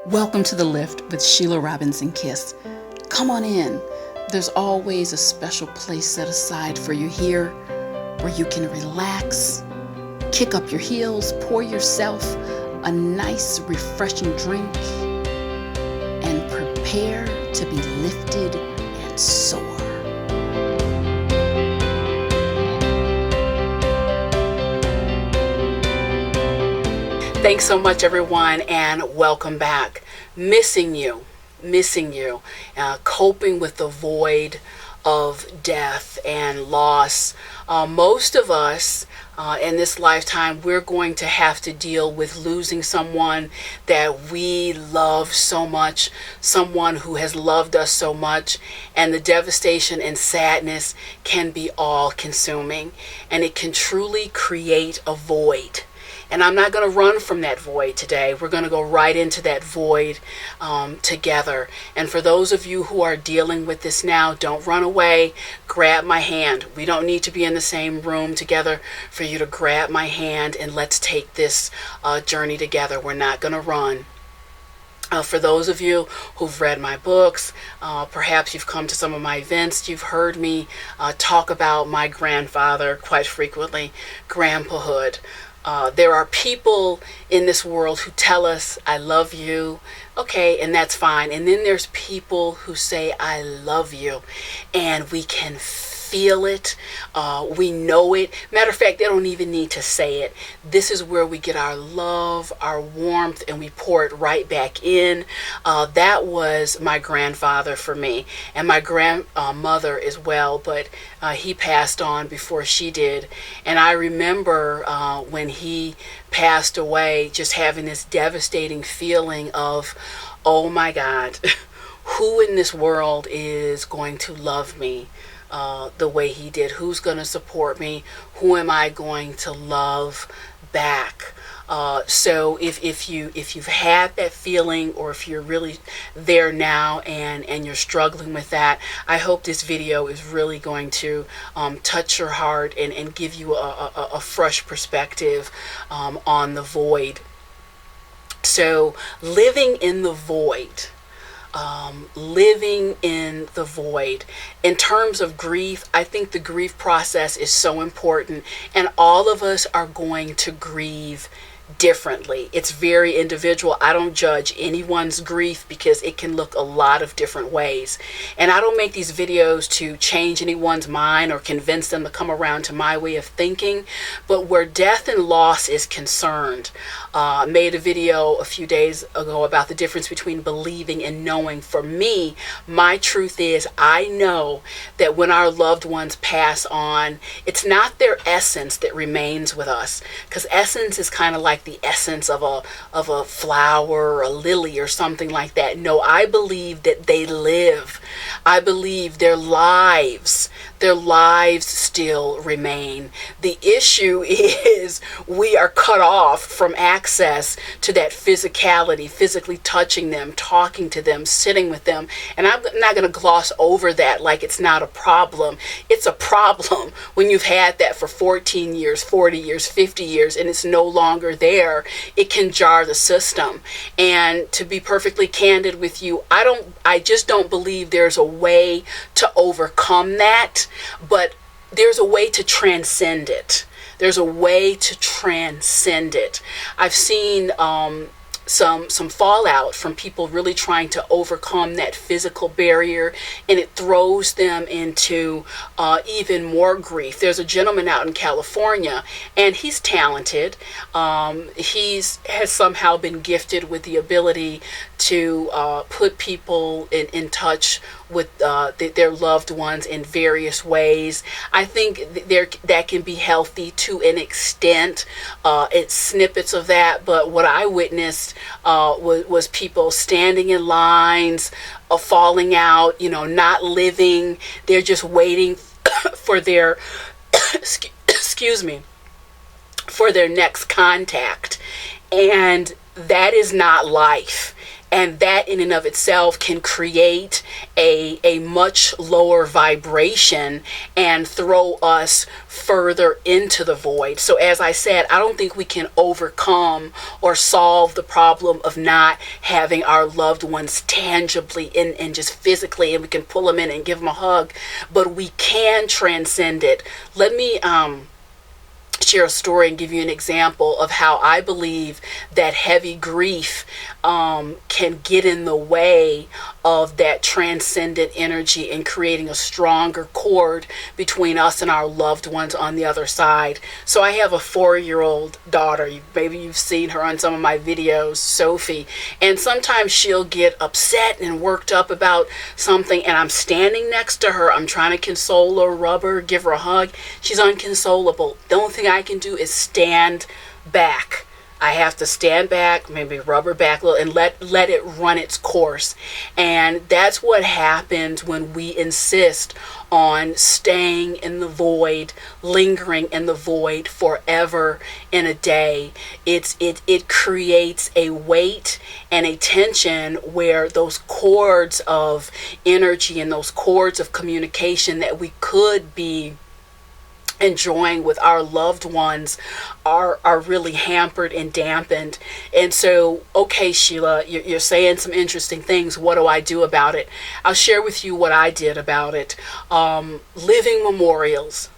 Welcome to The Lift with Sheila Robinson Kiss. Come on in. There's always a special place set aside for you here where you can relax, kick up your heels, pour yourself a nice, refreshing drink, and prepare to be lifted and soar. Thanks so much, everyone, and welcome back. Missing you, coping with the void of death and loss. Most of us in this lifetime, we're going to have to deal with losing someone that we love so much, someone who has loved us so much, and the devastation and sadness can be all-consuming, and it can truly create a void. And I'm not going to run from that void today. We're going to go right into that void together. And for those of you who are dealing with this now, don't run away. Grab my hand. We don't need to be in the same room together for you to grab my hand, and let's take this journey together. We're not going to run. For those of you who've read my books, perhaps you've come to some of my events, you've heard me talk about my grandfather quite frequently, grandpahood. There are people in this world who tell us, I love you, okay, and that's fine. And then there's people who say, I love you, and we can feel it, we know it. Matter of fact, they don't even need to say it. This is where we get our love, our warmth, and we pour it right back in. That was my grandfather for me, and my grandmother as well, but he passed on before she did. And I remember when he passed away, just having this devastating feeling of, oh my God, who in this world is going to love me the way he did? Who's going to support me? Who am I going to love back? So if you've had that feeling, or if you're really there now and you're struggling with that, I hope this video is really going to touch your heart and give you a fresh perspective on the void. So living in the void. Living in the void. In terms of grief, I think the grief process is so important, and all of us are going to grieve differently. It's very individual. I don't judge anyone's grief because it can look a lot of different ways. And I don't make these videos to change anyone's mind or convince them to come around to my way of thinking. But where death and loss is concerned, I made a video a few days ago about the difference between believing and knowing. For me, my truth is I know that when our loved ones pass on, it's not their essence that remains with us, because essence is kind of like the essence of a flower or a lily or something like that. No, I believe that they live. I believe their lives still remain. The issue is we are cut off from access to that physicality, physically touching them, talking to them, sitting with them. And I'm not going to gloss over that like it's not a problem. It's a problem when you've had that for 14 years, 40 years, 50 years, and it's no longer there. It can jar the system. And to be perfectly candid with you, I just don't believe there's a way to overcome that, but there's a way to transcend it. There's a way to transcend it. I've seen some fallout from people really trying to overcome that physical barrier, and it throws them into even more grief. There's a gentleman out in California, and he's talented. He has somehow been gifted with the ability to put people in touch with their loved ones in various ways. I think that can be healthy to an extent. It's snippets of that, but what I witnessed was people standing in lines, falling out, not living. They're just waiting for their excuse me, for their next contact, and that is not life. And that in and of itself can create a much lower vibration and throw us further into the void. So as I said, I don't think we can overcome or solve the problem of not having our loved ones tangibly and just physically, and we can pull them in and give them a hug, but we can transcend it. Let me share a story and give you an example of how I believe that heavy grief can get in the way of that transcendent energy and creating a stronger cord between us and our loved ones on the other side. So I have a 4-year-old daughter. Maybe you've seen her on some of my videos, Sophie. And sometimes she'll get upset and worked up about something, and I'm standing next to her. I'm trying to console her, rub her, give her a hug. She's unconsolable. The only thing I can do is stand back. I have to stand back, maybe rub her back a little, and let it run its course. And that's what happens when we insist on staying in the void, lingering in the void forever in a day. It creates a weight and a tension where those cords of energy and those cords of communication that we could be enjoying with our loved ones are really hampered and dampened. And so, okay, Sheila, you're saying some interesting things. What do I do about it? I'll share with you what I did about it. Living memorials.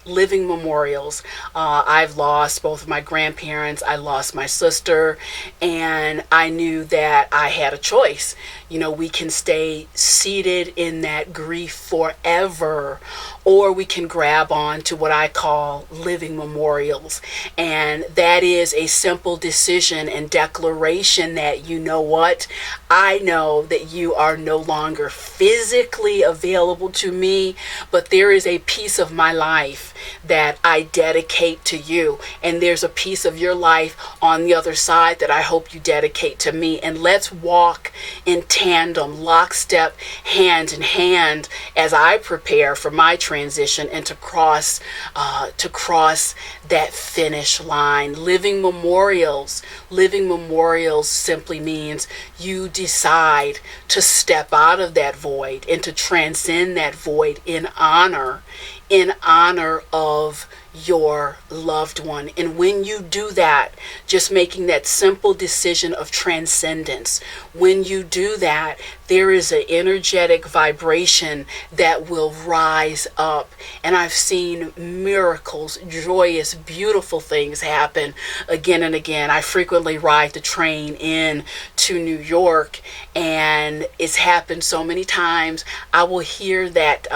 I've lost both of my grandparents. I lost my sister, and I knew that I had a choice. You know, we can stay seated in that grief forever, or we can grab on to what I call living memorials. And that is a simple decision and declaration that, you know what, I know that you are no longer physically available to me, but there is a piece of my life that I dedicate to you. And there's a piece of your life on the other side that I hope you dedicate to me. And let's walk in tandem, lockstep, hand in hand, as I prepare for my transition and to cross that finish line. Living memorials simply means you decide to step out of that void and to transcend that void in honor of your loved one. And when you do that, just making that simple decision of transcendence, when you do that, there is an energetic vibration that will rise up. And I've seen miracles, joyous, beautiful things happen again and again. I frequently ride the train in to New York, and it's happened so many times. I will hear that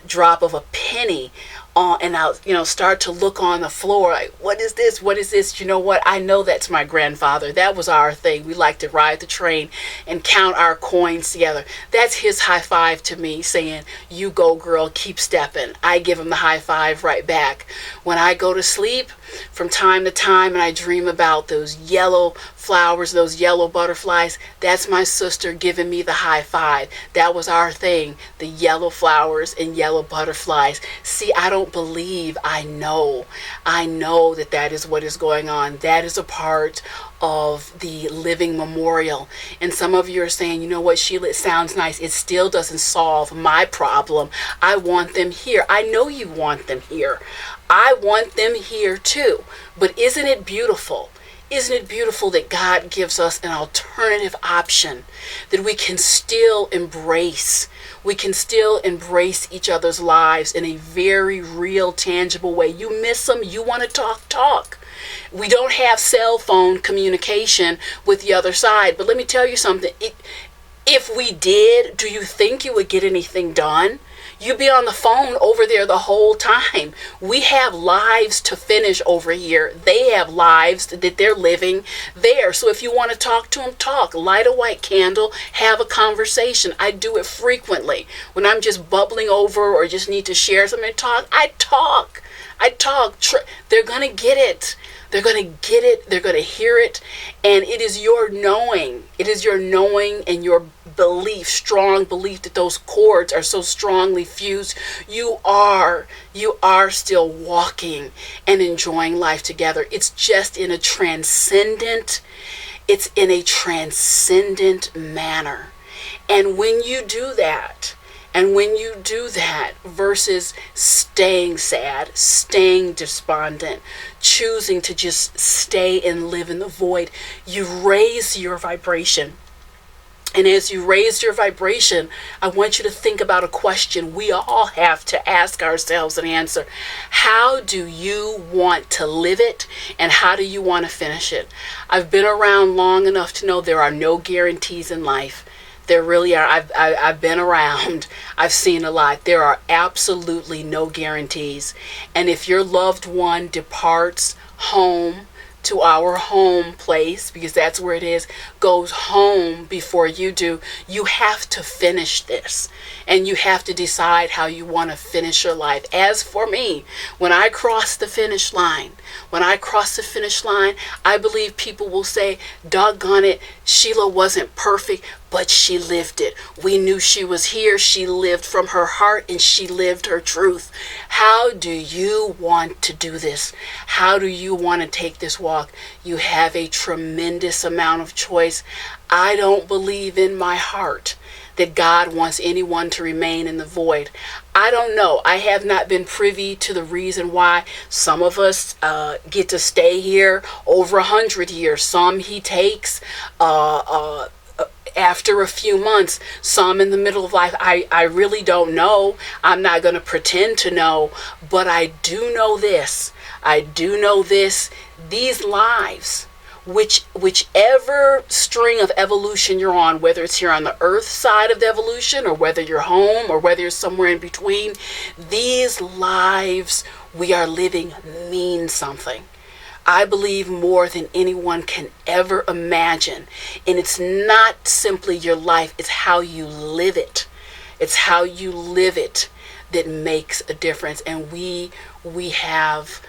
drop of a penny, and I'll start to look on the floor like, what is this? You know what? I know that's my grandfather. That was our thing. We like to ride the train and count our coins together. That's his high five to me, saying, you go girl, keep stepping. I give him the high five right back. When I go to sleep, from time to time, and I dream about those yellow flowers, those yellow butterflies, that's my sister giving me the high five. That was our thing, the yellow flowers and yellow butterflies. See, I don't believe, I know that is what is going on. That is a part of the living memorial. And some of you are saying, you know what, Sheila, it sounds nice. It still doesn't solve my problem. I want them here. I know you want them here. I want them here too. But isn't it beautiful? Isn't it beautiful that God gives us an alternative option that we can still embrace? We can still embrace each other's lives in a very real, tangible way. You miss them, you want to talk. We don't have cell phone communication with the other side. But let me tell you something. If we did, do you think you would get anything done? You'd be on the phone over there the whole time. We have lives to finish over here. They have lives that they're living there. So if you want to talk to them, talk. Light a white candle, have a conversation. I do it frequently. When I'm just bubbling over or just need to share something, I talk. They're going to get it. They're going to get it. They're going to hear it. And it is your knowing. It is your knowing and your belief, strong belief that those cords are so strongly fused. You are still walking and enjoying life together. It's just in a transcendent It's in a transcendent manner. And when you do that, versus staying sad, staying despondent, choosing to just stay and live in the void, you raise your vibration. And as you raise your vibration, I want you to think about a question we all have to ask ourselves and answer. How do you want to live it? And how do you want to finish it? I've been around long enough to know there are no guarantees in life. There really are. I've been around. I've seen a lot. There are absolutely no guarantees. And if your loved one departs home, to our home place, because that's where it is, goes home before you do, you have to finish this. And you have to decide how you want to finish your life. As for me, when I cross the finish line, I believe people will say, doggone it, Sheila wasn't perfect, but she lived it. We knew she was here. She lived from her heart and she lived her truth. How do you want to do this? How do you want to take this walk? You have a tremendous amount of choice. I don't believe in my heart that God wants anyone to remain in the void. I don't know. I have not been privy to the reason why some of us get to stay here over 100 years. Some he takes after a few months, some in the middle of life. I really don't know. I'm not going to pretend to know, but I do know this. These lives, whichever string of evolution you're on, whether it's here on the earth side of the evolution or whether you're home or whether you're somewhere in between, these lives we are living mean something. I believe more than anyone can ever imagine. And it's not simply your life, it's how you live it. It's how you live it that makes a difference. And we have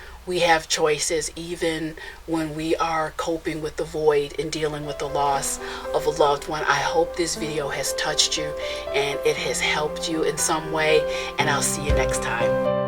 choices even when we are coping with the void and dealing with the loss of a loved one. I hope this video has touched you and it has helped you in some way, and I'll see you next time.